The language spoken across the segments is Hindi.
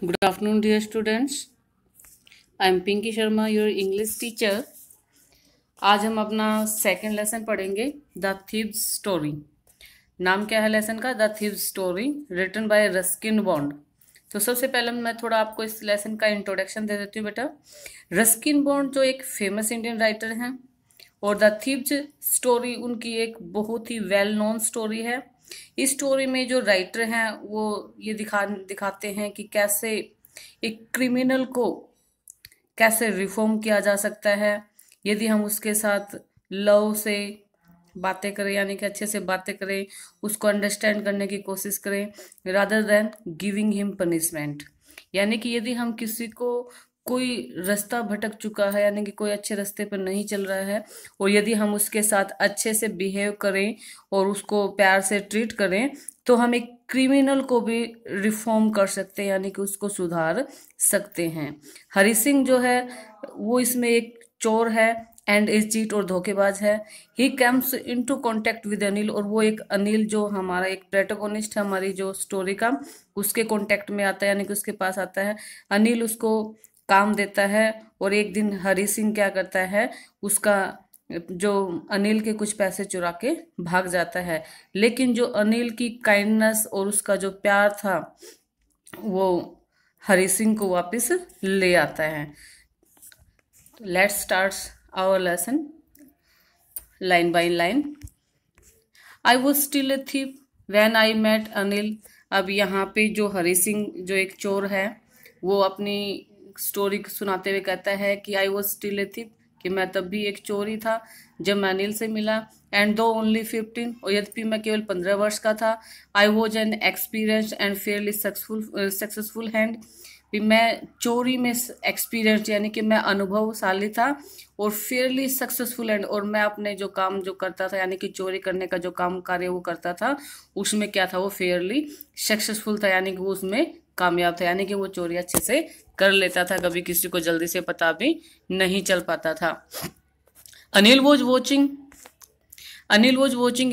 Good afternoon, dear students. I am Pinky Sharma, your English teacher. आज हम अपना सेकेंड लेसन पढ़ेंगे, द थीव्स स्टोरी। नाम क्या है लेसन का? The thieves story, written by Ruskin Bond. तो सबसे पहले मैं थोड़ा आपको इस लेसन का इंट्रोडक्शन दे देती हूँ बेटा। रस्किन बॉन्ड जो एक फेमस इंडियन राइटर हैं और द थीव्स स्टोरी उनकी एक बहुत ही वेल नोन स्टोरी है। इस स्टोरी में जो राइटर हैं वो ये दिखाते हैं कि कैसे एक क्रिमिनल को कैसे रिफॉर्म किया जा सकता है यदि हम उसके साथ लव से बातें करें, यानी कि अच्छे से बातें करें, उसको अंडरस्टैंड करने की कोशिश करें rather than giving him punishment. यानी कि यदि हम किसी को कोई रास्ता भटक चुका है, यानी कि कोई अच्छे रास्ते पर नहीं चल रहा है, और यदि हम उसके साथ अच्छे से बिहेव करें और उसको प्यार से ट्रीट करें तो हम एक क्रिमिनल को भी रिफॉर्म कर सकते हैं, यानी कि उसको सुधार सकते हैं। हरी सिंह जो है वो इसमें एक चोर है एंड इज चीट और धोखेबाज है। He comes into contact with Anil, और वो एक अनिल जो हमारा एक प्रोटोगोनिस्ट है हमारी जो स्टोरी का, उसके कांटेक्ट में आता है, यानी कि उसके पास आता है। अनिल उसको काम देता है और एक दिन हरी सिंह क्या करता है, उसका जो अनिल के कुछ पैसे चुरा के भाग जाता है। लेकिन जो अनिल की काइंडनेस और उसका जो प्यार था वो हरी सिंह को वापस ले आता है। Let's start our lesson line by line. I was still a thief when I met Anil. अब यहाँ पे जो हरी सिंह जो एक चोर है वो अपनी स्टोरी सुनाते हुए कहता है कि आई वॉज स्टिल ए थीप, कि मैं तब भी एक चोर ही था जब मैं अनिल से मिला। एंड दो ओनली 15, और यद्यपि मैं केवल 15 वर्ष का था। I was an experienced and Fairlie successful hand, भी मैं चोरी में एक्सपीरियंस, यानी कि मैं अनुभवशाली था और फेयरली सक्सेसफुल एंड, और मैं अपने जो काम जो करता था, यानी कि चोरी करने का जो काम कार्य वो करता था उसमें क्या था, वो फेयरली सक्सेसफुल था, यानी कि वो उसमें कामयाब था, यानी कि वो चोरी अच्छे से कर लेता था, कभी किसी को जल्दी से पता भी नहीं चल पाता था। Anil was watching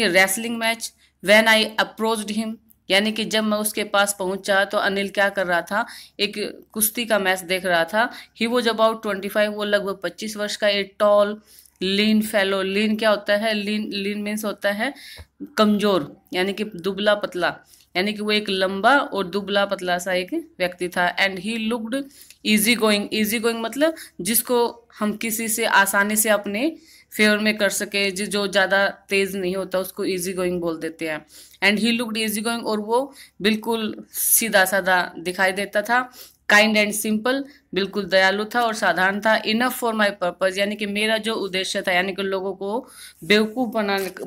A wrestling match when I approached him, यानी कि जब मैं उसके पास पहुंचा तो अनिल क्या कर रहा था, एक कुश्ती का मैच देख रहा था। ही वॉज अबाउट 25, वो लगभग 25 वर्ष का। ए टॉल लीन फेलो, लीन क्या होता है? लीन मीन्स होता है कमजोर, यानी कि दुबला पतला, यानी कि वो एक लंबा और दुबला पतला सा एक व्यक्ति था। And he looked easy going मतलब जिसको हम किसी से आसानी से अपने फेवर में कर सके, जो ज़्यादा तेज नहीं होता उसको इजी गोइंग बोल देते हैं। And he looked easy going, और वो बिल्कुल सीधा साधा दिखाई देता था। काइंड एंड सिंपल, बिल्कुल दयालु था और साधारण था। इनफ फॉर माई पर्पज, यानी कि मेरा जो उद्देश्य था, यानी कि लोगों को बेवकूफ़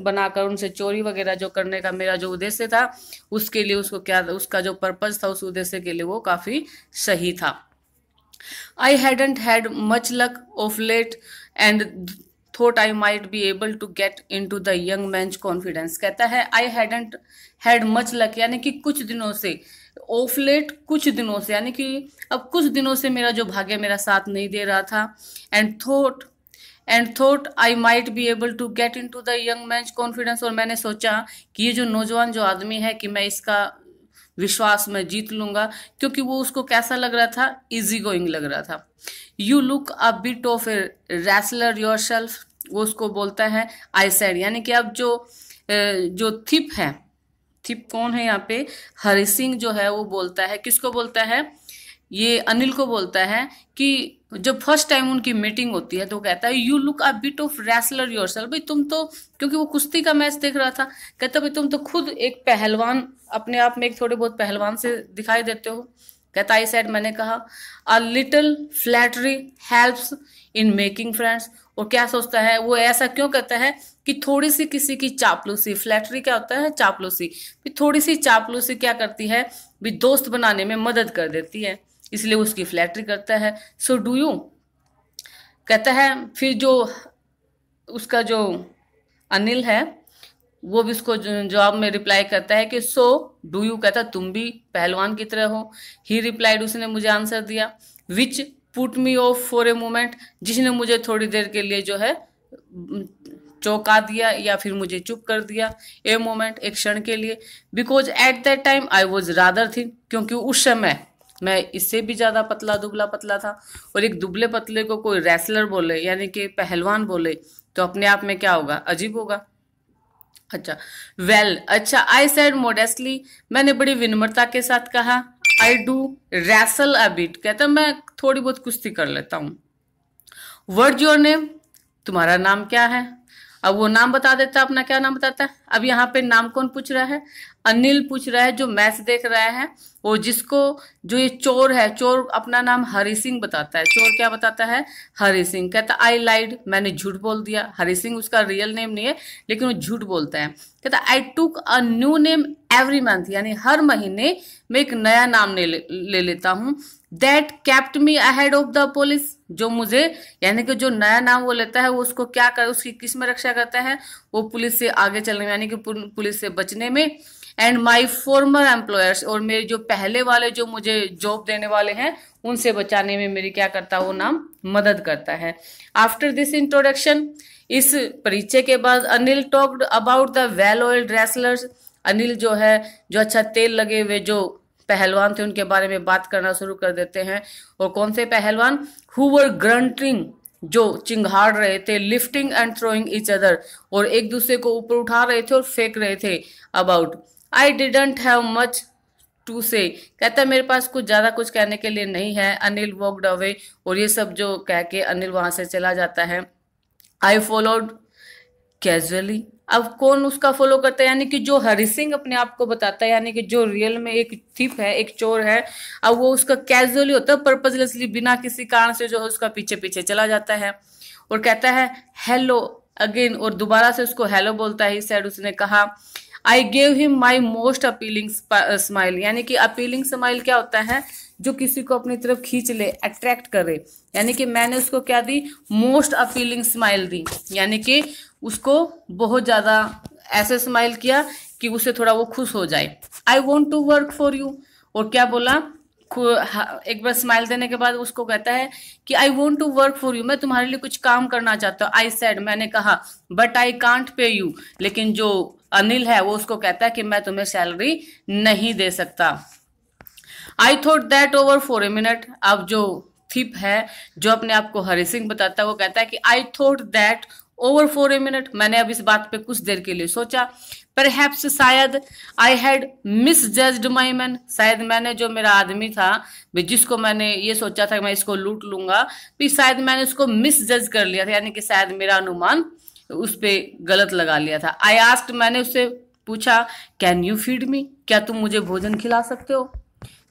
बनाकर उनसे चोरी वगैरह जो करने का मेरा जो उद्देश्य था, उसके लिए उसको क्या, उसका जो पर्पज था उस उद्देश्य के लिए वो काफ़ी सही था। I hadn't had much luck of late and thought I might be able to get into the young man's confidence। कहता है I hadn't had much luck, यानी कि कुछ दिनों से, ऑफ लेट कुछ दिनों से, यानी कि अब कुछ दिनों से मेरा जो भाग्य मेरा साथ नहीं दे रहा था। And thought I might be able to get into the young man's confidence, और मैंने सोचा कि ये जो नौजवान जो आदमी है कि मैं इसका विश्वास में जीत लूंगा, क्योंकि वो उसको कैसा लग रहा था, इजी गोइंग लग रहा था। You look a bit of a wrestler your self, वो उसको बोलता है आई सेड, यानी कि अब जो थिप है, थिप कौन है यहाँ पे, हरि सिंह जो है वो बोलता है, किसको बोलता है, ये अनिल को बोलता है कि जब फर्स्ट टाइम उनकी मीटिंग होती है तो कहता है you look a bit of wrestler yourself, भाई तुम तो, क्योंकि वो कुश्ती का मैच देख रहा था, कहता भाई तुम तो खुद एक पहलवान, अपने आप में एक थोड़े बहुत पहलवान से दिखाई देते हो। कहता आई सेड, मैंने कहा a little flattery helps in making friends, और क्या सोचता है वो, ऐसा क्यों कहता है कि थोड़ी सी किसी की चापलूसी, फ्लैटरी क्या होता है, चापलूसी, थोड़ी सी चापलूसी क्या करती है भी, दोस्त बनाने में मदद कर देती है, इसलिए उसकी फ्लैटरी करता है। सो डू यू, कहता है फिर जो उसका जो अनिल है वो भी उसको जवाब में रिप्लाई करता है कि सो डू यू, कहता तुम भी पहलवान की तरह हो। ही रिप्लाइड, उसने मुझे आंसर दिया, which put me of for a moment, जिसने मुझे थोड़ी देर के लिए जो है चौंका दिया या फिर मुझे चुप कर दिया। ए मोमेंट, एक क्षण के लिए। Because at that time I was rather think, क्योंकि उस समय मैं इससे भी ज़्यादा पतला दुबला पतला था। और एक दुबले पतले को कोई रेसलर बोले यानी कि पहलवान बोले तो अपने आप में क्या होगा, अजीब होगा। अच्छा, अच्छा, आई सेड मोडेस्टली, मैंने बड़ी विनम्रता के साथ कहा। आई डू रैसल अ बिट, कहता मैं थोड़ी बहुत कुश्ती कर लेता हूँ। व्हाट्स योर नेम, तुम्हारा नाम क्या है। अब वो नाम बता देता है, अपना क्या नाम बताता है। अब यहाँ पे नाम कौन पूछ रहा है, अनिल पूछ रहा है जो मैच देख रहा है। और जिसको जो ये चोर है, चोर अपना नाम हरि सिंह बताता है। चोर क्या बताता है, हरि सिंह। कहता आई लाइड, मैंने झूठ बोल दिया। हरि सिंह उसका रियल नेम नहीं है लेकिन वो झूठ बोलता है। कहता I took a new name every month, यानी हर महीने मैं एक नया नाम ले लेता हूँ। That kept me ahead of the police, जो मुझे यानी कि जो नया नाम वो लेता है वो उसको क्या कर, उसकी किस में रक्षा करता है, वो पुलिस से आगे चलने में यानी कि पुलिस से बचने में। एंड माई फॉर्मर एम्प्लॉयर्स, और मेरे जो पहले वाले जो मुझे जॉब देने वाले हैं उनसे बचाने में मेरी क्या करता है, वो नाम मदद करता है। आफ्टर दिस इंट्रोडक्शन, इस परिचय के बाद Anil talked about the well oiled wrestlers, Anil जो है जो अच्छा तेल लगे हुए जो पहलवान थे उनके बारे में बात करना शुरू कर देते हैं। और कौन से पहलवान, हु वर ग्रंटिंग, जो चिंगाड़ रहे थे, lifting and throwing each other, और एक दूसरे को ऊपर उठा रहे थे और फेंक रहे थे। About I didn't have much to say, कहता है मेरे पास कुछ ज्यादा कुछ कहने के लिए नहीं है। अनिल वॉकड अवे, और ये सब जो कह के अनिल वहां से चला जाता है। आई फॉलोड कैजुअली, अब कौन उसका फॉलो करता है, यानी कि जो हरि सिंह अपने आप को बताता है, यानी कि जो रियल में एक थिप है, एक चोर है, अब वो उसका कैजुअली होता है, पर्पजलेसली, बिना किसी कारण से जो है उसका पीछे पीछे चला जाता है। और कहता है हेलो अगेन, और दोबारा से उसको हेलो बोलता है। सैड, उसने कहा I gave him my most appealing smile, यानी कि अपीलिंग स्माइल क्या होता है, जो किसी को अपनी तरफ खींच ले, अट्रैक्ट करे, यानी कि मैंने उसको क्या दी, मोस्ट अपीलिंग स्माइल दी, यानी कि उसको बहुत ज्यादा ऐसे स्माइल किया कि उसे थोड़ा वो खुश हो जाए। I want to work for you, और क्या बोला, एक बार स्माइल देने के बाद उसको कहता है कि I want to work for you, मैं तुम्हारे लिए कुछ काम करना चाहता हूँ। आई सेड, मैंने कहा, but I can't pay you, लेकिन जो अनिल है वो उसको कहता है कि मैं तुम्हें सैलरी नहीं दे सकता। I thought that over for a minute, अब जो थिप है जो अपने आप को हरि सिंह बताता है वो कहता है कि I thought that over for a minute, मैंने अब इस बात पे कुछ देर के लिए सोचा। परहैप्स, शायद, आई हैड मिसजज्ड माई मैन, शायद मैंने जो मेरा आदमी था जिसको मैंने ये सोचा था कि मैं इसको लूट लूंगा, भी शायद मैंने उसको मिसजज कर लिया था, यानी कि शायद मेरा अनुमान उस पे गलत लगा लिया था। आई आस्क्ड, मैंने उससे पूछा, कैन यू फीड मी, क्या तुम मुझे भोजन खिला सकते हो।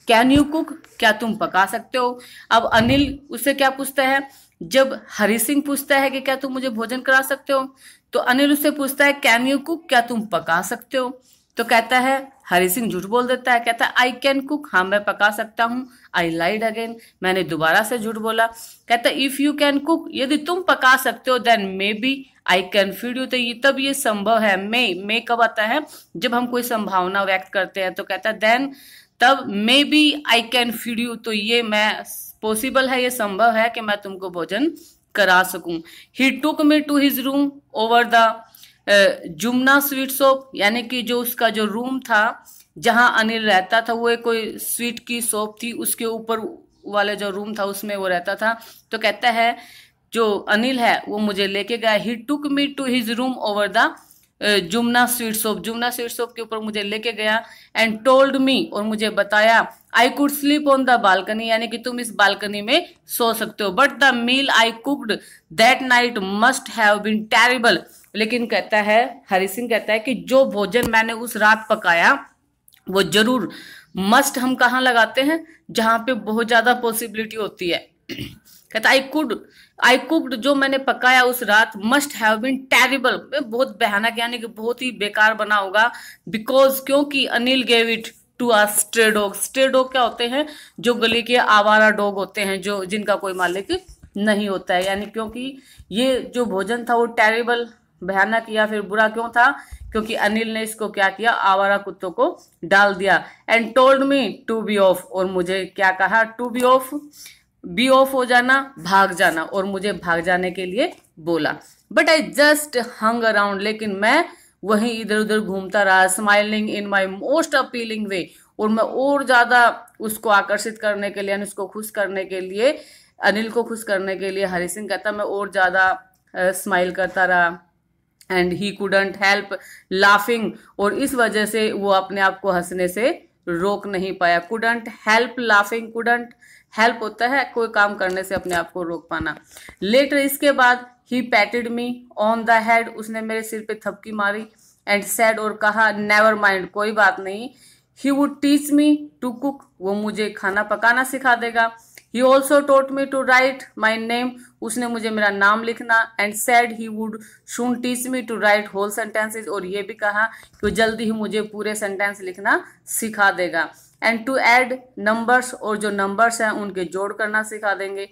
कैन यू कुक, क्या तुम पका सकते हो। अब अनिल उससे क्या पूछता है, जब हरि सिंह पूछता है कि क्या तुम मुझे भोजन करा सकते हो, तो अनिल उससे पूछता है कैन यू कुक, क्या तुम पका सकते हो। तो कहता है, हरि सिंह झूठ बोल देता है, कहता है आई कैन कुक, हाँ मैं पका सकता हूँ। आई लाइड अगेन, मैंने दोबारा से झूठ बोला। कहता है इफ यू कैन कुक, यदि तुम पका सकते हो, then maybe I can feed you, तो ये तब ये संभव है। मे कब आता है, जब हम कोई संभावना व्यक्त करते हैं, तो कहता है देन, तब maybe I can feed you, तो ये मैं पॉसिबल है, ये संभव है कि मैं तुमको भोजन करा सकूं। He took me to his room over the Jumna sweet shop, यानी कि जो उसका जो रूम था जहां अनिल रहता था वो एक कोई स्वीट की शॉप थी, उसके ऊपर वाले जो रूम था उसमें वो रहता था। तो कहता है जो अनिल है वो मुझे लेके गया। He took me to his room over the Jumna sweet shop, Jumna sweet shop के ऊपर मुझे लेके गया। एंड टोल्ड मी, और मुझे बताया, I could sleep on the balcony, यानी कि तुम इस बालकनी में सो सकते हो। But the meal I cooked that night must have been terrible, लेकिन कहता है हरि सिंह कहता है कि जो भोजन मैंने उस रात पकाया वो जरूर, मस्ट हम कहाँ लगाते हैं, जहां पे बहुत ज्यादा पॉसिबिलिटी होती है। कहता आई कुक्ड, जो मैंने पकाया उस रात, मस्ट हैव बीन टेरिबल, बहुत भयानक यानी कि बहुत ही बेकार बना होगा। बिकॉज, क्योंकि Anil gave it to a stray dog. Stray dog क्या होते हैं, जो गली के आवारा डॉग होते हैं, जो जिनका कोई मालिक नहीं होता है। यानी क्योंकि ये जो भोजन था वो टेरिबल, भयानक या फिर बुरा क्यों था, क्योंकि अनिल ने इसको क्या किया, आवारा कुत्तों को डाल दिया। And told me to be off, और मुझे क्या कहा, to be off, be off हो जाना, भाग जाना, और मुझे भाग जाने के लिए बोला। But I just hung around, लेकिन मैं वहीं इधर उधर घूमता रहा। Smiling in my most appealing way, और मैं और ज्यादा उसको आकर्षित करने के लिए यानी उसको खुश करने के लिए, अनिल को खुश करने के लिए हरी सिंह कहता मैं और ज़्यादा स्माइल करता रहा। And he couldn't help laughing, और इस वजह से वो अपने आप को हंसने से रोक नहीं पाया। Couldn't help laughing, couldn't help होता है कोई काम करने से अपने आप को रोक पाना। लेटर इसके बाद he patted me on the head, उसने मेरे सिर पे थपकी मारी। एंड सेड और कहा नेवर माइंड, कोई बात नहीं। He would teach me to cook, वो मुझे खाना पकाना सिखा देगा। He also taught me to write my name, उसने मुझे मेरा नाम लिखना। And said he would soon teach me to write whole sentences, और ये भी कहा कि जल्दी ही मुझे पूरे सेंटेंस लिखना सिखा देगा। एंड टू ऐड नंबर्स, और जो नंबर्स हैं उनके जोड़ करना सिखा देंगे।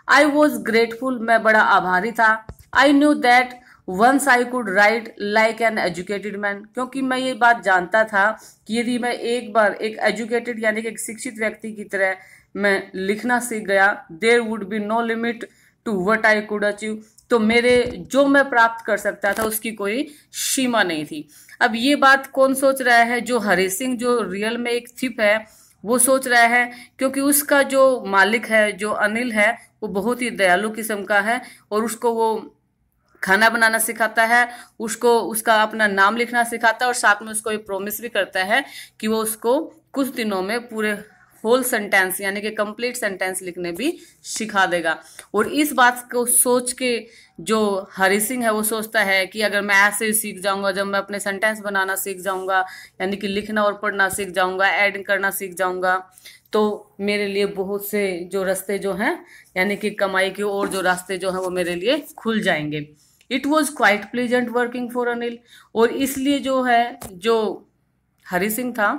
आई वॉज ग्रेटफुल, मैं बड़ा आभारी था। I knew that once I could write like an educated man, क्योंकि मैं ये बात जानता था कि यदि मैं एक बार एक एजुकेटेड यानी कि एक शिक्षित व्यक्ति की तरह मैं लिखना सीख गया, there would be no limit to what I could achieve, तो मेरे जो मैं प्राप्त कर सकता था उसकी कोई सीमा नहीं थी। अब ये बात कौन सोच रहा है? जो हरी सिंह जो रियल में एक थिप है वो सोच रहा है, क्योंकि उसका जो मालिक है जो अनिल है वो बहुत ही दयालु किस्म का है और उसको वो खाना बनाना सिखाता है, उसको उसका अपना नाम लिखना सिखाता है और साथ में उसको ये प्रॉमिस भी करता है कि वो उसको कुछ दिनों में पूरे होल सेंटेंस यानी कि कंप्लीट सेंटेंस लिखने भी सिखा देगा। और इस बात को सोच के जो हरी सिंह है वो सोचता है कि अगर मैं ऐसे ही सीख जाऊंगा, जब मैं अपने सेंटेंस बनाना सीख जाऊंगा यानी कि लिखना और पढ़ना सीख जाऊंगा, ऐड करना सीख जाऊंगा, तो मेरे लिए बहुत से जो रास्ते जो हैं यानी कि कमाई के और जो रास्ते जो हैं वो मेरे लिए खुल जाएंगे। It was quite pleasant working for Anil, और इसलिए जो है जो हरी सिंह था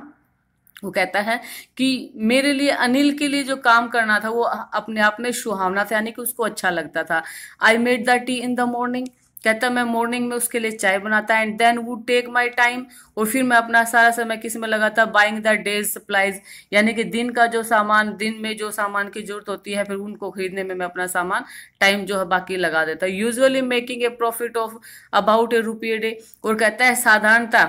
वो कहता है कि मेरे लिए अनिल के लिए जो काम करना था वो अपने आप में सुहावना था यानी कि उसको अच्छा लगता था। I made the tea in the morning, कहता मैं मॉर्निंग में उसके लिए चाय बनाता। And then would take my time, और फिर मैं अपना सारा समय किस में लगाता, बाइंग द डेज सप्लाईज, यानी कि दिन का जो सामान, दिन में जो सामान की जरूरत होती है फिर उनको खरीदने में मैं अपना सामान टाइम जो है बाकी लगा देता। Usually making a profit of about ₹1 day, और कहता है साधारणता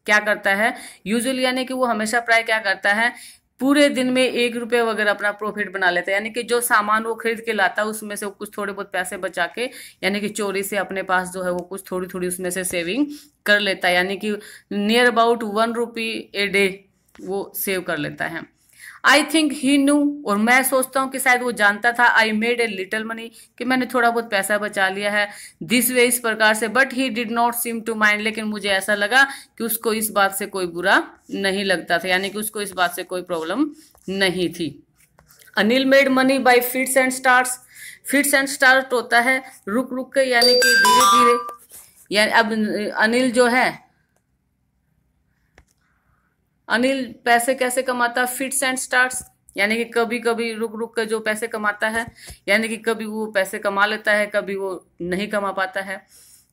क्या करता है, यूजुअली यानी कि वो हमेशा प्राय क्या करता है, पूरे दिन में ₹1 वगैरह अपना प्रॉफिट बना लेता है। यानी कि जो सामान वो खरीद के लाता है उसमें से वो कुछ थोड़े बहुत पैसे बचा के यानी कि चोरी से अपने पास जो है वो कुछ थोड़ी थोड़ी उसमें से सेविंग कर लेता है, यानी कि नियर अबाउट ₹1 ए डे वो सेव कर लेता है। आई थिंक ही न्यू, और मैं सोचता हूँ कि शायद वो जानता था, I made a little money, कि मैंने थोड़ा बहुत पैसा बचा लिया है, दिस वे इस प्रकार से, but he did not seem to mind, लेकिन मुझे ऐसा लगा कि उसको इस बात से कोई बुरा नहीं लगता था, यानी कि उसको इस बात से कोई प्रॉब्लम नहीं थी। Anil made money by fits and starts, fits and start होता है रुक रुक के यानी कि धीरे धीरे, यानी अब अनिल जो है अनिल पैसे कैसे कमाता, फिट्स एंड स्टार्ट्स, यानी कि कभी कभी रुक रुक कर जो पैसे कमाता है, यानी कि कभी वो पैसे कमा लेता है कभी वो नहीं कमा पाता है।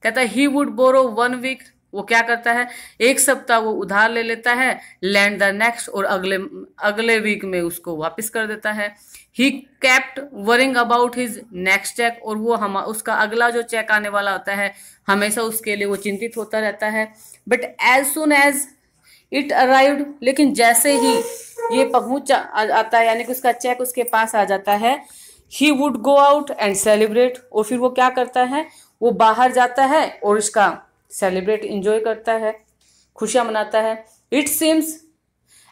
कहता है ही वुड बोरो 1 वीक, वो क्या करता है 1 सप्ताह वो उधार ले लेता है, लैंड द नेक्स्ट, और अगले वीक में उसको वापस कर देता है। He kept worrying about his next cheque, और वो उसका अगला जो चेक आने वाला होता है हमेशा उसके लिए वो चिंतित होता रहता है। But as soon as it arrived, लेकिन जैसे ही ये पहुंच आता है यानी कि उसका चेक उसके पास आ जाता है, he would go out and celebrate, और फिर वो क्या करता है वो बाहर जाता है और इसका सेलिब्रेट इंजॉय करता है, खुशियां मनाता है। इट सीम्स,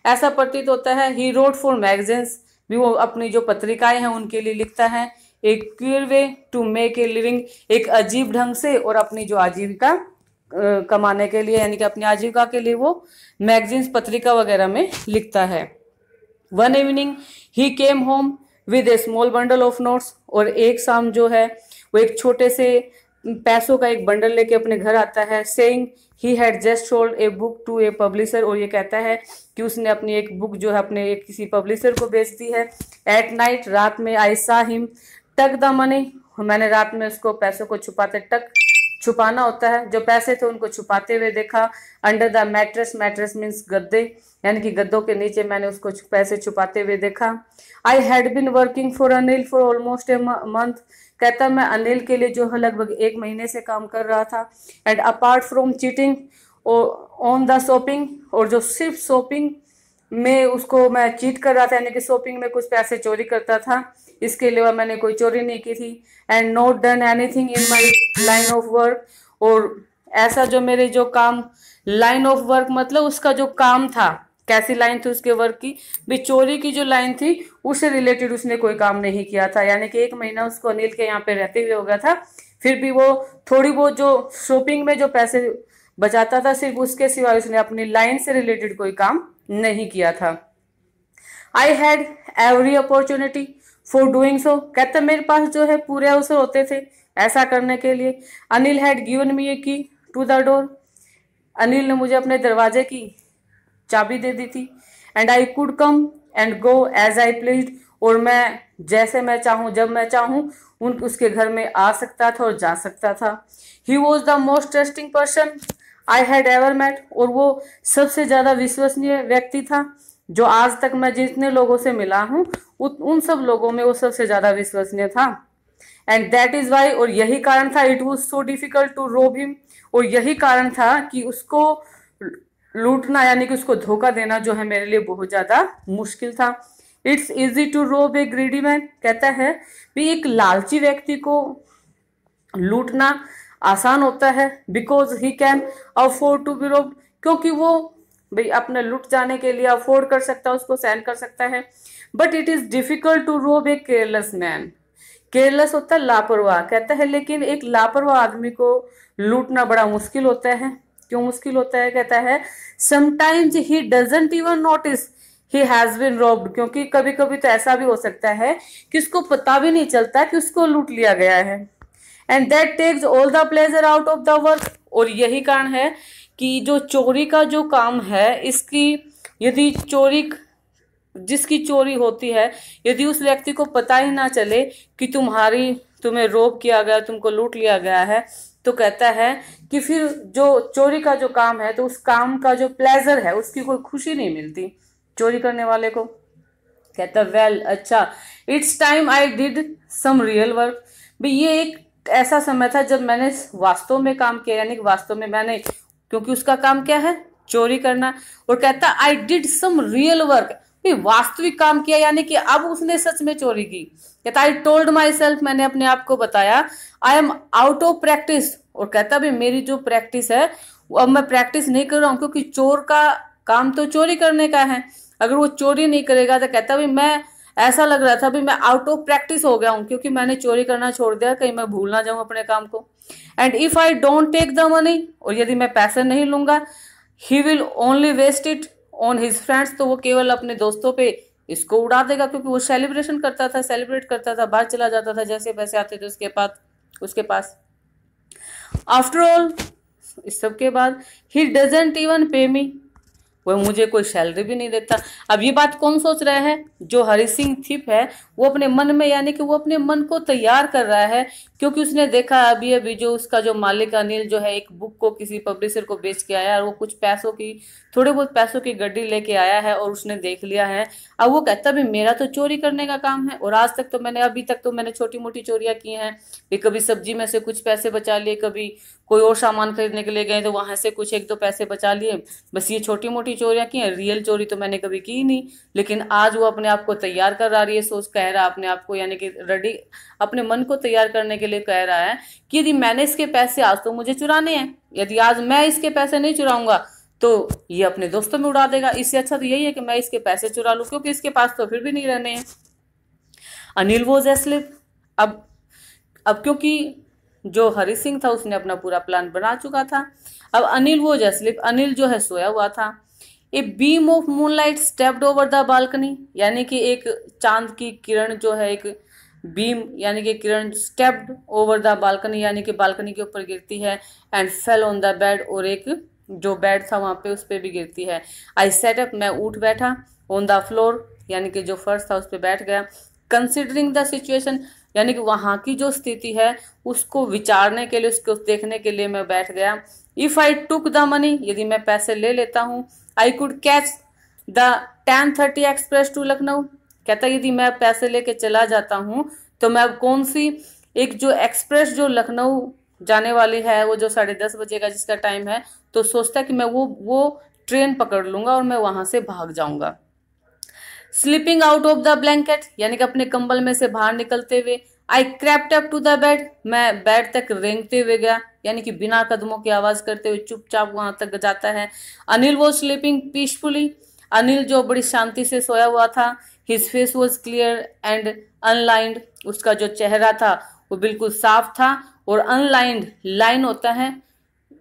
ऐसा प्रतीत होता है, ही रोट फॉर मैगजीन्स, भी वो अपनी जो पत्रिकाएं हैं उनके लिए लिखता है। एक queer way to make a living, एक अजीब ढंग से और अपनी जो आजीविका कमाने के लिए यानी कि अपनी आजीविका के लिए वो मैगजीन्स पत्रिका वगैरह में लिखता है। One evening he came home with A small bundle of notes, और एक शाम जो है वो एक छोटे से पैसों का एक बंडल लेके अपने घर आता है। Saying he had just sold a book to a publisher, और ये कहता है कि उसने अपनी एक बुक जो है अपने एक किसी पब्लिशर को बेच दी है। एट नाइट, रात में, आई सा हिम टक द मनी, मैंने रात में उसको पैसों को छुपाना होता है, जो पैसे थे उनको छुपाते हुए देखा। Under the mattress, mattress means गद्दे, यानी कि गद्दों के नीचे मैंने उसको पैसे छुपाते हुए देखा। I had been working for Anil for almost a month, कहता मैं अनिल के लिए जो है लगभग 1 महीने से काम कर रहा था। And apart from cheating on the shopping, और जो सिर्फ शॉपिंग में उसको मैं चीट कर रहा था, यानी कि शॉपिंग में कुछ पैसे चोरी करता था। इसके अलावा मैंने कोई चोरी नहीं की थी। And not done anything in my line of work, और ऐसा जो मेरे जो काम, लाइन ऑफ वर्क मतलब उसका जो काम था, कैसी लाइन थी उसके वर्क की भी, चोरी की जो लाइन थी उससे रिलेटेड उसने कोई काम नहीं किया था। यानी कि 1 महीना उसको अनिल के यहाँ पे रहते हुए हो गया था, फिर भी वो थोड़ी बहुत जो शॉपिंग में जो पैसे बचाता था, सिर्फ उसके सिवाय उसने अपनी लाइन से रिलेटेड कोई काम नहीं किया था। I had every opportunity for doing so, कहते मेरे पास जो है पूरे अवसर होते थे ऐसा करने के लिए। अनिल हैड गिवन मी ए की टू द डोर, अनिल ने मुझे अपने दरवाजे की चाबी दे दी थी। And I could come and go as I pleased, और मैं जैसे मैं चाहूँ जब मैं चाहूँ उसके घर में आ सकता था और जा सकता था। He was the most trusting person I had ever met, और वो सबसे ज़्यादा विश्वसनीय व्यक्ति था जो आज तक मैं जितने लोगों से मिला हूँ उन सब लोगों में वो सबसे ज़्यादा विश्वसनीय था। एंड दैट इज वाई, और यही कारण था, it was so difficult to rob him, और यही कारण था कि उसको लूटना यानी कि उसको धोखा देना जो है मेरे लिए बहुत ज़्यादा मुश्किल था। It's easy to rob A greedy man, कहता है भी एक लालची व्यक्ति को लूटना आसान होता है, because he can afford to be robbed, क्योंकि वो भाई अपने लुट जाने के लिए अफोर्ड कर सकता है, उसको सहन कर सकता है। But it is difficult to rob a careless man, careless होता है लापरवाह, कहता है लेकिन एक लापरवाह आदमी को लूटना बड़ा मुश्किल होता है। क्यों मुश्किल होता है, कहता है sometimes he doesn't even notice he has been robbed, क्योंकि कभी कभी तो ऐसा भी हो सकता है कि उसको पता भी नहीं चलता कि उसको लूट लिया गया है। And that takes all the pleasure out of the work, और यही कारण है कि जो चोरी का जो काम है इसकी, यदि चोरी जिसकी चोरी होती है, यदि उस व्यक्ति को पता ही ना चले कि तुम्हें रोब किया गया, तुमको लूट लिया गया है, तो कहता है कि फिर जो चोरी का जो काम है तो उस काम का जो प्लेजर है उसकी कोई खुशी नहीं मिलती चोरी करने वाले को। कहता वेल अच्छा, it's time I did some real work, भी ये एक ऐसा समय था जब मैंने वास्तव में काम किया, यानी कि वास्तव में मैंने, क्योंकि उसका काम क्या है चोरी करना, और कहता I did some real work, वास्तविक काम किया, यानी कि अब उसने सच में चोरी की। कहता आई टोल्ड माई सेल्फ, मैंने अपने आप को बताया, I am out of practice, और कहता भी मेरी जो प्रैक्टिस है वो अब मैं प्रैक्टिस नहीं कर रहा हूँ, क्योंकि चोर का काम तो चोरी करने का है, अगर वो चोरी नहीं करेगा तो कहता भी मैं, ऐसा लग रहा था भी मैं आउट ऑफ प्रैक्टिस हो गया हूँ, क्योंकि मैंने चोरी करना छोड़ दिया, कहीं मैं भूल ना जाऊं अपने काम को। And if I don't take the money, और यदि मैं पैसे नहीं लूंगा, he will only waste it on his friends, तो वो केवल अपने दोस्तों पे इसको उड़ा देगा, क्योंकि वो सेलिब्रेशन करता था, सेलिब्रेट करता था, बाहर चला जाता था, जैसे पैसे आते थे उसके पास। आफ्टर ऑल, इस सब के बाद, ही डजंट इवन पे मी, वह मुझे कोई सैलरी भी नहीं देता। अब ये बात कौन सोच रहा है, जो हरी सिंह थिप है वो अपने मन में, यानी कि वो अपने मन को तैयार कर रहा है, क्योंकि उसने देखा अभी अभी जो उसका जो मालिक अनिल जो है एक बुक को किसी पब्लिशर को बेच के आया, और वो कुछ पैसों की, थोड़े बहुत पैसों की गड्डी लेके आया है, और उसने देख लिया है। अब वो कहता भी मेरा तो चोरी करने का काम है, और आज तक तो मैंने, अभी तक तो मैंने छोटी मोटी चोरियां की हैं, कि कभी सब्जी में से कुछ पैसे बचा लिए, कभी कोई और सामान खरीदने के लिए गए तो वहां से कुछ 1-2 पैसे बचा लिए, बस ये छोटी मोटी चोरियां की हैं, रियल चोरी तो मैंने कभी की नहीं। लेकिन आज वो अपने आप को तैयार कर रहा है, ये सोच कह रहा है अपने आप को, यानी कि रेडी, अपने मन को तैयार करने के लिए कह रहा है कि यदि मैंने इसके पैसे आज तो मुझे चुराने हैं, यदि आज मैं इसके पैसे नहीं चुराऊंगा तो ये अपने दोस्तों में उड़ा देगा, इससे अच्छा तो यही है कि मैं इसके पैसे चुरा लूं, क्योंकि इसके पास तो फिर भी नहीं रहने हैं। अनिल वॉज एस्लीप, अब क्योंकि जो हरि सिंह था उसने अपना पूरा प्लान बना चुका था, अब अनिल वो जैसे अनिल जो है सोया हुआ था। A beam of moonlight stepped over the balcony, यानी कि एक चांद की किरण जो है, एक बीम यानी कि किरण स्टेप्ड ओवर द बालकनी, यानी कि बालकनी के ऊपर गिरती है, and fell on the bed, और एक जो बेड था वहां पे उस पर भी गिरती है। आई सेट अप, मैं उठ बैठा, ऑन द फ्लोर, यानी कि जो फर्श था उस पर बैठ गया, कंसिडरिंग द सिचुएशन, यानी कि वहां की जो स्थिति है उसको विचारने के लिए, उसको देखने के लिए मैं बैठ गया। If I took the money, यदि मैं पैसे ले लेता हूँ, I could catch the 10:30 express to Lucknow, कहता यदि मैं पैसे लेके चला जाता हूँ तो मैं अब कौन सी एक जो एक्सप्रेस जो लखनऊ जाने वाली है, वो जो 10:30 बजे का जिसका टाइम है, तो सोचता कि मैं वो ट्रेन पकड़ लूंगा और मैं वहां से भाग जाऊंगा। Slipping out of the blanket यानी कि अपने कंबल में से बाहर निकलते हुए। I crept up to the bed, मैं बेड तक रेंगते हुए गया, यानी कि बिना कदमों की आवाज करते हुए चुपचाप वहां तक जाता है। Anil was sleeping peacefully, Anil जो बड़ी शांति से सोया हुआ था। His face was clear and unlined, उसका जो चेहरा था वो बिल्कुल साफ था और अनलाइंड, लाइन होता है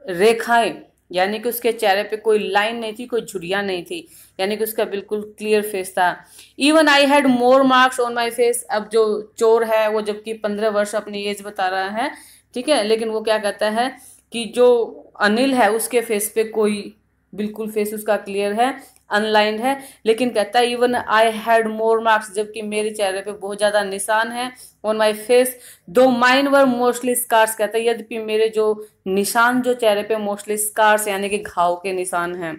रेखाएं, यानी कि उसके चेहरे पे कोई लाइन नहीं थी, कोई झुर्रियां नहीं थी, यानी कि उसका बिल्कुल क्लियर फेस था। Even I had more marks on my face, अब जो चोर है वो जबकि 15 वर्ष अपनी एज बता रहा है, ठीक है, लेकिन वो क्या कहता है कि जो अनिल है उसके फेस पे कोई, बिल्कुल फेस उसका क्लियर है, अनलाइंड है, लेकिन कहता है even I had more marks, जबकि मेरे चेहरे पे बहुत ज्यादा निशान है, ऑन माई फेस दो माइन वर मोस्टली स्कार्स, कहता है यद्यपि मेरे जो निशान जो चेहरे पे मोस्टली स्कार्स यानी कि घाव के निशान हैं।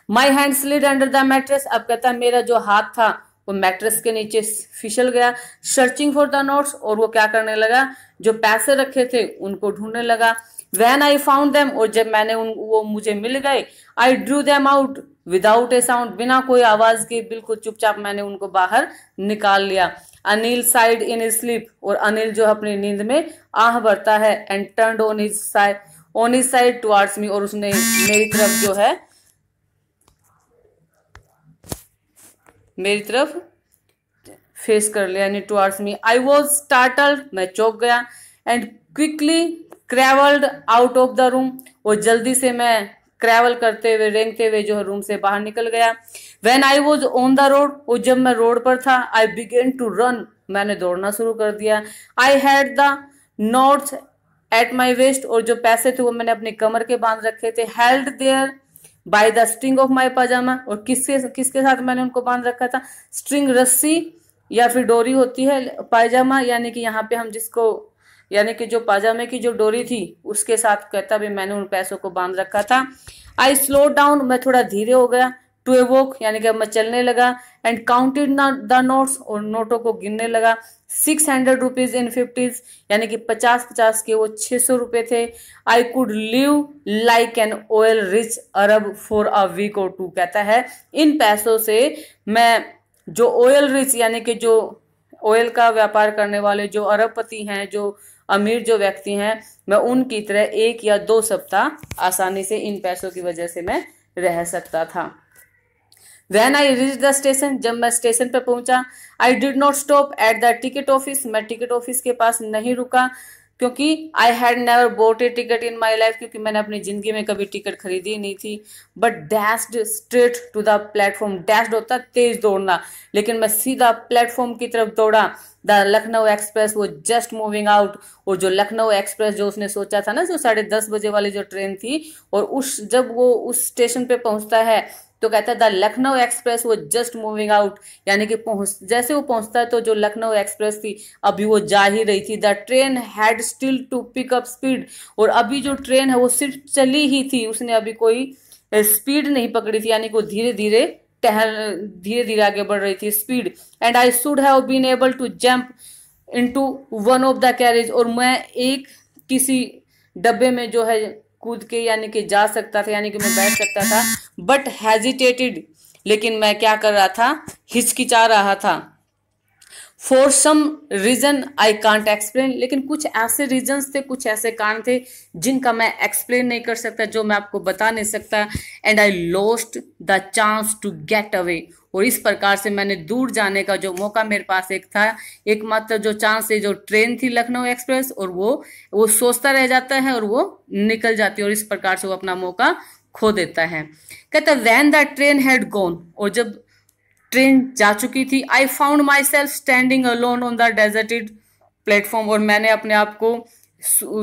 My hand slid under the mattress, अब कहता है मेरा जो हाथ था वो मैट्रेस के नीचे फिसल गया। सर्चिंग फॉर द नोट्स, और वो क्या करने लगा, जो पैसे रखे थे उनको ढूंढने लगा। When I found them, और जब मैंने वो मुझे मिल गए, I drew them out without a sound, बिना कोई आवाज के बिल्कुल चुपचाप मैंने उनको बाहर निकाल लिया। अनिल साइड इन स्लीप, और अनिल जो अपनी नींद में आह भरता है, and turned on his side towards me, और उसने मेरी तरफ जो है, मेरी तरफ फेस कर लिया, यानी towards me. I was startled, मैं चौंक गया, and quickly crawled out of the room, और जल्दी से मैं क्रेवल करते हुए, रेंगते हुए जो है रूम से बाहर निकल गया। When I was on the road, और जब मैं रोड पर था, आई बिगेन टू रन, मैंने दौड़ना शुरू कर दिया। I had the notes at my waste, और जो पैसे थे वो मैंने अपनी कमर के बांध रखे थे। Held there by the string of my pyjama, और किसके साथ मैंने उनको बांध रखा था, स्ट्रिंग रस्सी या फिर डोरी होती है, पायजामा यानी कि यहाँ पे हम जिसको, यानी कि जो पाजामे की जो डोरी थी उसके साथ, कहता भी मैंने उन पैसों को बांध रखा था। आई स्लो डाउन, मैं थोड़ा धीरे हो गया। टू ए वॉक, यानी कि मैं चलने लगा। एंड काउंटेड द नोट्स, और नोटों को गिनने लगा। 600 रुपीज इन 50s, यानी कि 50-50 के वो 600 रुपए थे। I could live like an oil rich Arab for a week or two, कहता है इन पैसों से मैं जो ऑयल रिच, यानी कि जो ऑयल का व्यापार करने वाले जो अरबपति हैं, जो अमीर जो व्यक्ति हैं, मैं उनकी तरह 1 या 2 सप्ताह आसानी से इन पैसों की वजह से मैं रह सकता था। When I reached the station, जब मैं स्टेशन पर पहुंचा, I did not stop at the ticket office, मैं टिकट ऑफिस के पास नहीं रुका, क्योंकि I had never bought a ticket in my life, क्योंकि मैंने अपनी जिंदगी में कभी टिकट खरीदी नहीं थी। But dashed straight to the platform, dashed होता तेज दौड़ना, लेकिन मैं सीधा प्लेटफॉर्म की तरफ दौड़ा। द लखनऊ एक्सप्रेस वो जस्ट मूविंग आउट, और जो लखनऊ एक्सप्रेस जो उसने सोचा था ना, जो 10:30 बजे वाली जो ट्रेन थी, और जब वो उस स्टेशन पे पहुंचता है तो कहता है द लखनऊ एक्सप्रेस वो जस्ट मूविंग आउट, यानी कि जैसे वो पहुंचता है तो जो लखनऊ एक्सप्रेस थी अभी वो जा ही रही थी। The train had still to pick up speed, और अभी जो ट्रेन है वो सिर्फ चली ही थी, उसने अभी कोई स्पीड नहीं पकड़ी थी, यानी कि वो धीरे धीरे आगे बढ़ रही थी, speed. And I should have been able to jump into one of the carriage, और मैं एक किसी डब्बे में जो है कूद के यानी कि जा सकता था, यानी कि मैं बैठ सकता था। बट हेजिटेटेड, लेकिन मैं क्या कर रहा था, हिचकिचा रहा था। For some reason I can't explain, लेकिन कुछ ऐसे रीजन्स थे, कुछ ऐसे कारण थे जिनका मैं एक्सप्लेन नहीं कर सकता, जो मैं आपको बता नहीं सकता। And I lost the chance to get away, और इस प्रकार से मैंने दूर जाने का जो मौका मेरे पास एक था, एकमात्र जो चांस है, जो ट्रेन थी लखनऊ एक्सप्रेस, और वो सोचता रह जाता है और वो निकल जाती है, और इस प्रकार से वो अपना मौका खो देता है। कहता when the train had gone, और जब ट्रेन जा चुकी थी, आई found my self standing alone on the deserted platform, और मैंने अपने आप को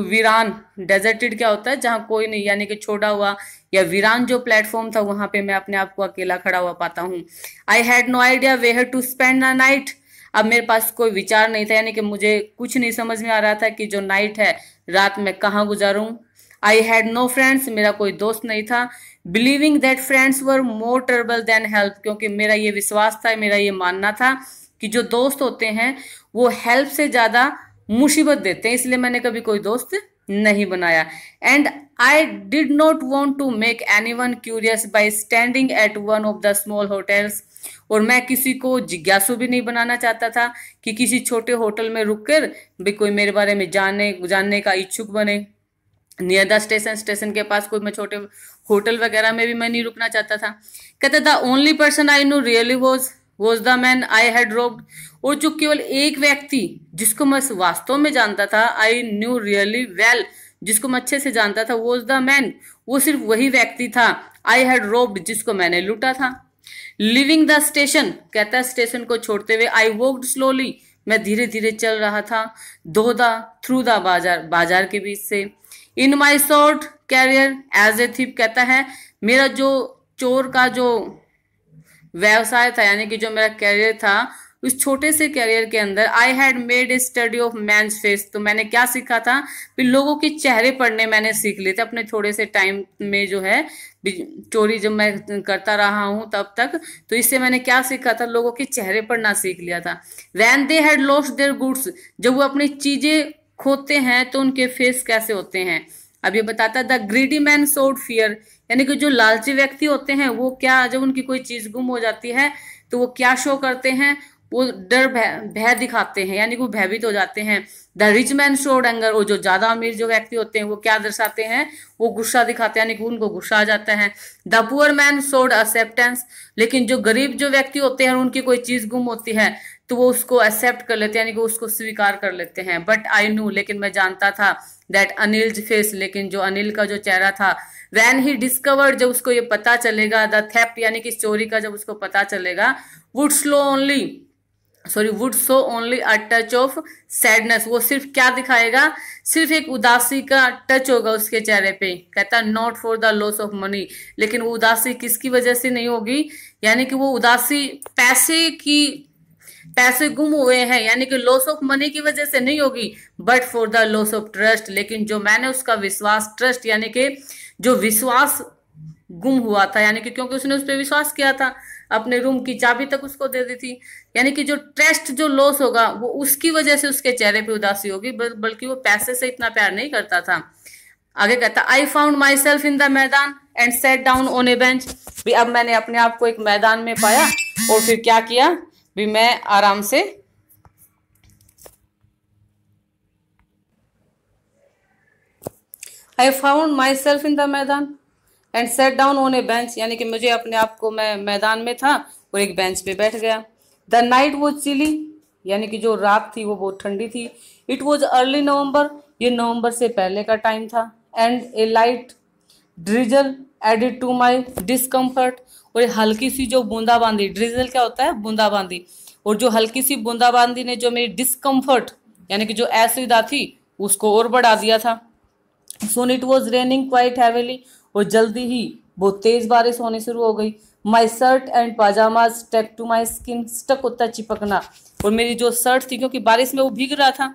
वीरान, डेजर्टेड क्या होता है जहाँ कोई नहीं, यानी कि छोड़ा हुआ या वीरान जो प्लेटफॉर्म था वहां पे मैं अपने आप को अकेला खड़ा हुआ पाता हूँ। I had no idea where to spend the night, अब मेरे पास कोई विचार नहीं था, यानी कि मुझे कुछ नहीं समझ में आ रहा था कि जो नाइट है, रात में कहाँ गुजारूं। आई हैड नो फ्रेंड्स, मेरा कोई दोस्त नहीं था। Believing that friends were more trouble than help, क्योंकि मेरा ये विश्वास था, मेरा ये मानना था कि जो दोस्त होते हैं वो हेल्प से ज्यादा मुसीबत देते हैं, इसलिए मैंने कभी कोई दोस्त नहीं बनाया। And I did not want to make anyone curious by standing at one of the small hotels, और मैं किसी को जिज्ञासु भी नहीं बनाना चाहता था कि किसी छोटे होटल में रुककर भी कोई मेरे बारे में जानने का इच्छुक बने। नियर द स्टेशन, स्टेशन के पास कोई मैं छोटे होटल वगैरह में भी मैं नहीं रुकना चाहता था। कहते the only person I know really was the man I had robed, और जो केवल एक व्यक्ति जिसको मैं वास्तव में जानता था, आई न्यू रियली वेल, जिसको मैं अच्छे से जानता था, वॉज द मैन, वो सिर्फ वही व्यक्ति था, आई हैड रोब्ड, जिसको मैंने लूटा था। लिविंग द स्टेशन, कहता है स्टेशन को छोड़ते हुए, आई वॉक्ड स्लोली, मैं धीरे धीरे चल रहा था, थ्रू द बाजार, बाजार के बीच से। In my short career as a thief, कहता है मेरा जो चोर का जो व्यवसाय था, यानी कि जो मेरा कैरियर था, उस छोटे से कैरियर के अंदर I had made a study of man's face, तो मैंने क्या सीखा था, फिर लोगों के चेहरे पढ़ने मैंने सीख लिए थे अपने थोड़े से टाइम में, जो है चोरी जब मैं करता रहा हूं तब तक, तो इससे मैंने क्या सीखा था, लोगों के चेहरे पढ़ना सीख लिया था। When they had lost their goods, जब वो अपनी चीजें खोते हैं तो उनके फेस कैसे होते हैं। अब ये बताता द ग्रीडी मैन सोड फियर, यानी कि जो लालची व्यक्ति होते हैं वो क्या, जब उनकी कोई चीज गुम हो जाती है तो वो क्या शो करते हैं, वो डर भय दिखाते हैं, यानी कि वो भयभीत हो जाते हैं। The rich man showed anger, और जो ज्यादा अमीर जो व्यक्ति होते हैं वो क्या दर्शाते हैं, वो गुस्सा दिखाते हैं, यानी कि उनको गुस्सा आ जाता है। The poor man showed acceptance, लेकिन जो गरीब जो व्यक्ति होते हैं उनकी कोई चीज गुम होती है तो वो उसको एक्सेप्ट कर लेते हैं, यानी कि उसको स्वीकार कर लेते हैं। बट आई न्यू, लेकिन मैं जानता था, दैट अनिल फेस, लेकिन जो अनिल का जो चेहरा था, वैन ही डिस्कवर्ड, जब उसको ये पता चलेगा, द थेफ्ट, यानी कि चोरी का जब उसको पता चलेगा, would show only a touch of sadness, वो सिर्फ क्या दिखाएगा, सिर्फ एक उदासी का टच होगा उसके चेहरे पे। कहता not for the loss of money, लेकिन वो उदासी किसकी वजह से नहीं होगी, यानी कि वो उदासी पैसे गुम हुए हैं, यानी कि लॉस ऑफ मनी की वजह से नहीं होगी, but for the loss of trust, लेकिन जो मैंने उसका विश्वास, ट्रस्ट यानी कि जो विश्वास गुम हुआ था, यानी कि क्योंकि उसने उस पर विश्वास किया था, अपने रूम की चाबी तक उसको दे दी थी, यानी कि जो ट्रस्ट जो लॉस होगा वो उसकी वजह से उसके चेहरे पे उदासी होगी, बल्कि वो पैसे से इतना प्यार नहीं करता था। आगे कहता I found myself in the maidan and sat down on a bench, भी अब मैंने अपने आप को एक मैदान में पाया और फिर क्या किया, भी मैं आराम से I found myself in the maidan and sat down on a bench, यानी कि मुझे अपने आप को, मैं मैदान में था और एक बेंच पे बैठ गया। द नाइट वॉज चिली, यानी कि जो रात थी वो बहुत ठंडी थी। इट वॉज अर्ली नवंबर, ये नवंबर से पहले का टाइम था। And a light drizzle added to my discomfort, और हल्की सी जो बूंदाबांदी, ड्रिजल क्या होता है, बूंदाबांदी, और जो हल्की सी बूंदाबांदी ने जो मेरी डिस्कम्फर्ट यानी कि जो असुविधा थी उसको और बढ़ा दिया था। Soon it was raining quite heavily, और जल्दी ही बहुत तेज बारिश होनी शुरू हो गई। My shirt and pyjama stuck to my skin, stuck होता है चिपकना, और मेरी जो शर्ट थी, क्योंकि बारिश में वो भीग रहा था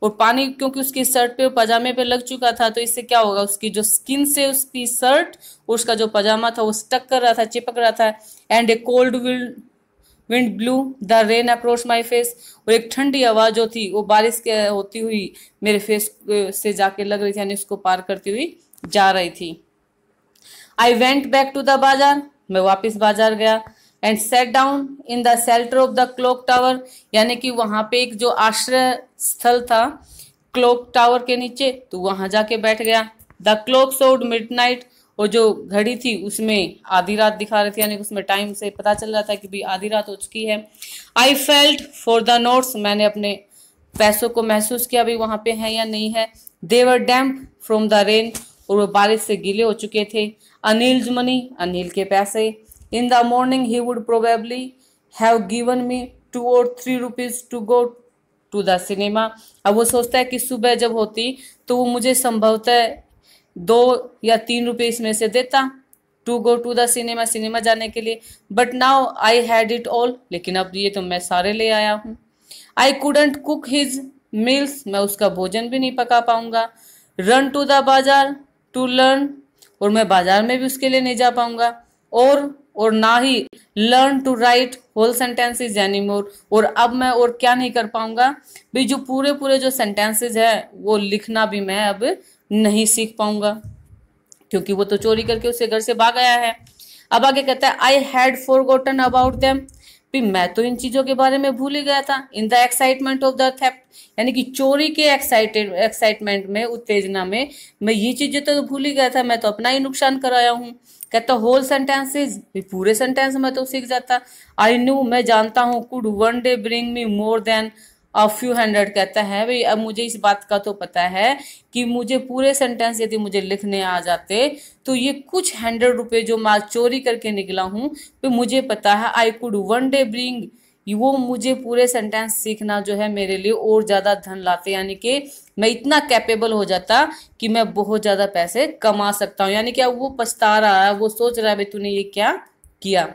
और पानी क्योंकि उसकी शर्ट पे और पजामे पे लग चुका था, तो इससे क्या होगा, उसकी जो स्किन से उसकी शर्ट और उसका जो पजामा था वो स्टक कर रहा था, चिपक रहा था। And A cold wind blue the rain across my face, और एक ठंडी हवा जो थी वो बारिश के होती हुई मेरे फेस से जाके लग रही थी, यानी उसको पार करती हुई जा रही थी। I went back to the bazaar, मैं वापस बाजार गया। And sat down in the shelter of the clock tower, यानी कि वहां पे एक जो आश्रय स्थल था क्लॉक टावर के नीचे, तो वहां जाके बैठ गया। द क्लॉक शोड मिडनाइट, और जो घड़ी थी उसमें आधी रात दिखा रही थी, यानी कि उसमें टाइम से पता चल रहा था कि भी आधी रात हो चुकी है। I felt for the notes, मैंने अपने पैसों को महसूस किया भी वहां पे है या नहीं है। दे वर डैम्प फ्रॉम द रेन, और वो बारिश से गीले हो चुके थे। अनिल्स मनी, अनिल के पैसे। In the morning he would probably have given me 2 or 3 rupees to go to the cinema. अब वो सोचता है कि सुबह जब होती तो वो मुझे संभवतः 2 या 3 रुपये इसमें से देता to go to the cinema, cinema जाने के लिए। But now I had it all, लेकिन अब ये तो मैं सारे ले आया हूँ। I couldn't cook his meals, मैं उसका भोजन भी नहीं पका पाऊंगा। Run to the bazaar to learn, और मैं बाजार में भी उसके लिए नहीं जा पाऊंगा। और और ना ही learn to write whole sentences anymore, और अब मैं और क्या नहीं कर पाऊंगा भाई, जो पूरे पूरे जो सेंटेंसेज है वो लिखना भी मैं अब नहीं सीख पाऊंगा, क्योंकि वो तो चोरी करके उसके घर से भाग आया है। अब आगे कहता है I had forgotten about them, भी मैं तो इन चीजों के बारे में भूल ही गया था। In the excitement of the theft, यानी कि चोरी के एक्साइटमेंट में, उत्तेजना में मैं ये चीजें तो भूल ही गया था, मैं तो अपना ही नुकसान कराया हूँ। कहता होल सेंटेंसेज, पूरे सेंटेंस में तो सीख जाता। आई न्यू, मैं जानता हूँ, could one day bring me more than a few hundred, कहता है भाई अब मुझे इस बात का तो पता है कि मुझे पूरे सेंटेंस यदि मुझे लिखने आ जाते तो ये कुछ 100 रुपए जो मैं चोरी करके निकला हूं, तो मुझे पता है I could one day bring, वो मुझे पूरे सेंटेंस सीखना जो है मेरे लिए और ज्यादा धन लाते, यानी कि मैं इतना कैपेबल हो जाता कि मैं बहुत ज्यादा पैसे कमा सकता हूँ। यानी कि अब वो पछता रहा है, वो सोच रहा है भाई तूने ये क्या किया।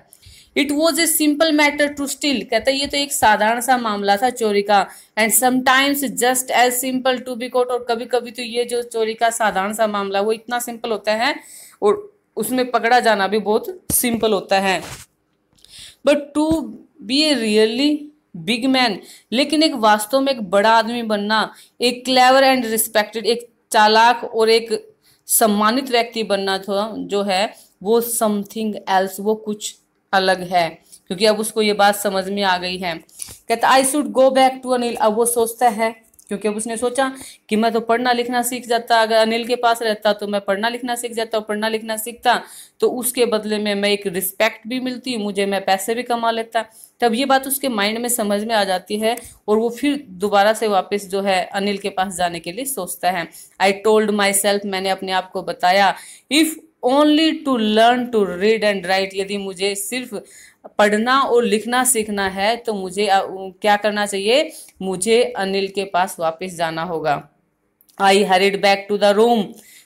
It was a simple matter to steal, कहता है ये तो एक साधारण सा मामला था चोरी का, and sometimes just as simple to be caught, और कभी कभी तो ये जो चोरी का साधारण सा मामला वो इतना सिंपल होता है और उसमें पकड़ा जाना भी बहुत सिंपल होता है। But to be a really big man, लेकिन एक वास्तव में एक बड़ा आदमी बनना, एक क्लेवर एंड रिस्पेक्टेड, एक चालाक और एक सम्मानित व्यक्ति बनना जो है वो समथिंग एल्स, वो कुछ अलग है, क्योंकि अब उसको ये बात समझ में आ गई है। कहता I should go back to Anil, अब वो सोचता है, क्योंकि अब उसने सोचा कि मैं तो पढ़ना लिखना सीख जाता, अगर अनिल के पास रहता तो मैं पढ़ना लिखना सीख जाता, और पढ़ना लिखना सीखता तो उसके बदले में मैं एक रिस्पेक्ट भी मिलती मुझे, मैं पैसे भी कमा लेता। तब ये बात उसके माइंड में समझ में आ जाती है और वो फिर दोबारा से वापस जो है अनिल के पास जाने के लिए सोचता है। आई टोल्ड माई सेल्फ, मैंने अपने आप को बताया, if only to learn to read and write, यदि मुझे सिर्फ पढ़ना और लिखना सीखना है तो मुझे क्या करना चाहिए, मुझे अनिल के पास वापस जाना होगा। I hurried back to the room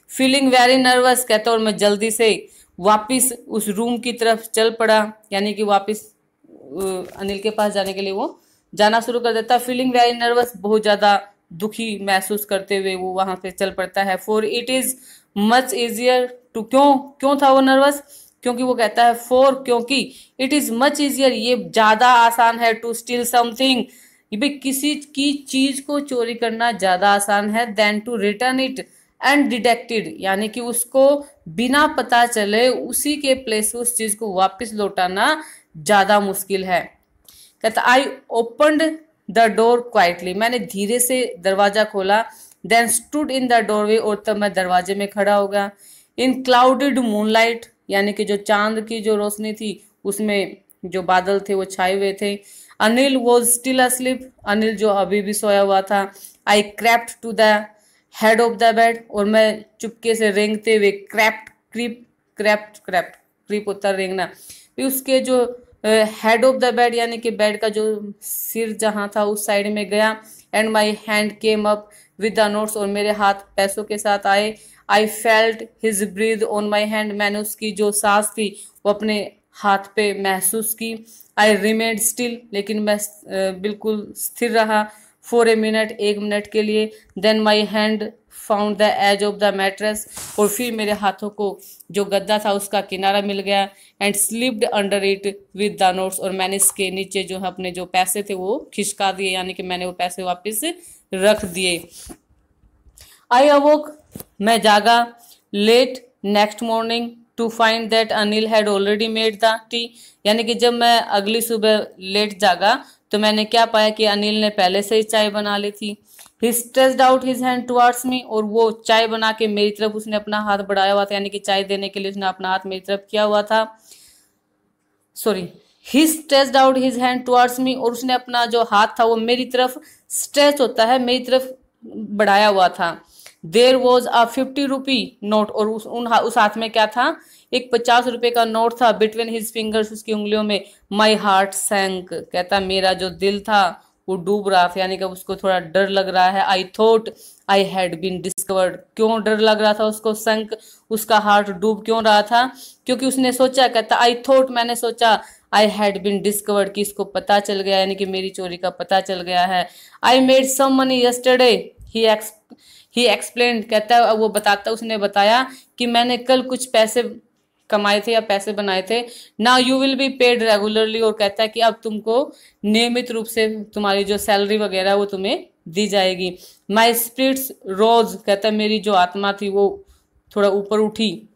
feeling very nervous, कहता और मैं जल्दी से वापस उस रूम की तरफ चल पड़ा, यानी कि वापस अनिल के पास जाने के लिए वो जाना शुरू कर देता। फीलिंग वेरी नर्वस, बहुत ज्यादा दुखी महसूस करते हुए वो वहां से चल पड़ता है। For it is much easier to, क्यों क्यों था वो नर्वस, क्योंकि वो कहता है फॉर, क्योंकि इट इज मच इजियर, ये ज्यादा आसान है, टू स्टील समथिंग, ये भी किसी की चीज को चोरी करना ज्यादा आसान है, than to return it and detected, यानी कि उसको बिना पता चले उसी के प्लेस से उस चीज को वापस लौटाना ज्यादा मुश्किल है। कहता I opened the door quietly, मैंने धीरे से दरवाजा खोला, then stood in the doorway, और तब मैं दरवाजे में खड़ा हो गया। इन क्लाउडेड मूनलाइट, यानी कि जो चांद की जो रोशनी थी उसमें जो बादल थे वो छाए हुए थे। Anil was still asleep, Anil जो अभी भी सोया हुआ था। I crept to the head of the bed, और मैं चुपके से रेंगते हुए क्रीप होता रेंगना, फिर उसके जो हेड ऑफ द बेड यानी कि बेड का जो सिर जहां था उस साइड में गया। And my hand came up with the notes, और मेरे हाथ पैसों के साथ आए। I felt his breath on my hand, मैंने उसकी जो सांस थी वो अपने हाथ पे महसूस की। आई रिमेड स्टिल, लेकिन मैं बिल्कुल स्थिर रहा। फॉर ए मिनट, 1 मिनट के लिए। Then my hand found the edge of the mattress, और फिर मेरे हाथों को जो गद्दा था उसका किनारा मिल गया। And slipped under it with the notes, और मैंने इसके नीचे जो है अपने जो पैसे थे वो खिसका दिए, यानी कि मैंने वो पैसे वापस रख दिए। आई अवोक, मैं जागा। Late next morning to find that Anil had already made the tea, यानी कि जब मैं अगली सुबह लेट जागा तो मैंने क्या पाया कि अनिल ने पहले से ही चाय बना ली थी। He stretched out his hand towards me, और वो चाय बना के मेरी तरफ उसने अपना हाथ बढ़ाया हुआ था, यानी कि चाय देने के लिए उसने अपना हाथ मेरी तरफ किया हुआ था। Sorry, he stretched out his hand towards me, और उसने अपना जो हाथ था वो मेरी तरफ, स्ट्रेच होता है, मेरी तरफ बढ़ाया हुआ था। There was a 50 rupee note, और उस हाथ में क्या था, एक 50 रुपए का नोट था। बिटवीन हिज फिंगर्स, उसकी उंगलियों में। माई हार्ट सैंक, कहता मेरा जो दिल था वो डूब रहा था, यानी कि उसको थोड़ा डर लग रहा है। I thought I had been discovered, क्यों डर लग रहा था उसको, संक उसका हार्ट डूब क्यों रहा था, क्योंकि उसने सोचा, कहता आई थॉट, मैंने सोचा, आई हैड बीन डिस्कवर्ड, कि इसको पता चल गया, यानी कि मेरी चोरी का पता चल गया है। I made some money yesterday, he explain, कहता है वो बताता, उसने बताया कि मैंने कल कुछ पैसे कमाए थे या पैसे बनाए थे। Now you will be paid regularly, और कहता है कि अब तुमको नियमित रूप से तुम्हारी जो सैलरी वगैरह वो तुम्हें दी जाएगी। माई स्पिरिट्स रोज, कहता है मेरी जो आत्मा थी वो थोड़ा ऊपर उठी।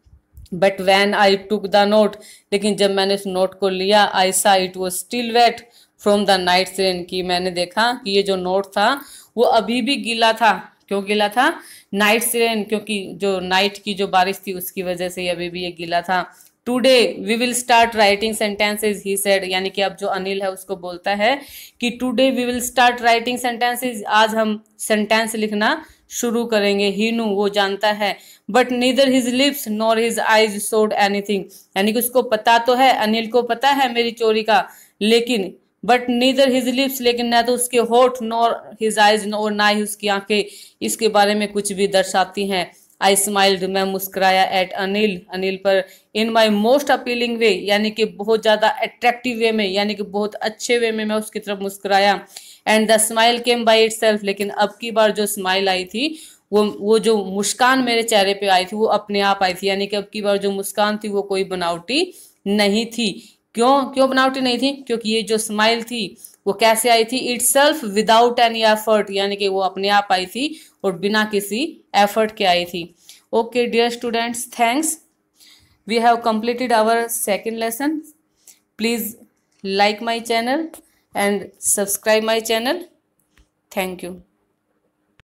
But when I took the note, लेकिन जब मैंने उस नोट को लिया, I saw it was still wet from the night rain, की मैंने देखा कि ये जो नोट था वो अभी भी गीला था। क्यों गीला था? नाइट रेन, क्योंकि जो नाइट की जो बारिश थी उसकी वजह से अभी भी ये गीला था। Today we will start writing sentences, he said, यानी कि अब जो अनिल है उसको बोलता है कि today we will start writing sentences, आज हम सेंटेंस लिखना शुरू करेंगे। ही नु, वो जानता है। But neither his lips nor his eyes showed anything, यानी कि उसको पता तो है, अनिल को पता है मेरी चोरी का, लेकिन बट नीदर हिज लिप्स, लेकिन ना तो उसके होठ नॉर हिज आईज, और ना ही उसकी आंखें इसके बारे में कुछ भी दर्शाती हैं। आई स्माइल्ड, मैं मुस्कुराया, एट अनिल, अनिल पर, इन माई मोस्ट अपीलिंग वे, यानी कि बहुत ज्यादा अट्रैक्टिव वे में, यानी कि बहुत अच्छे वे में मैं उसकी तरफ मुस्कुराया। And the smile came by it self, लेकिन अब की बार जो स्माइल आई थी वो जो मुस्कान मेरे चेहरे पे आई थी वो अपने आप आई थी, यानी कि अब की बार जो मुस्कान थी वो कोई बनावटी नहीं थी। क्यों बनावटी नहीं थी? क्योंकि ये जो स्माइल थी वो कैसे आई थी? It self without any effort, यानी कि वो अपने आप आई थी और बिना किसी एफर्ट के आई थी। Okay dear students, thanks, we have completed our second lesson. Please like my channel and subscribe my channel. Thank you.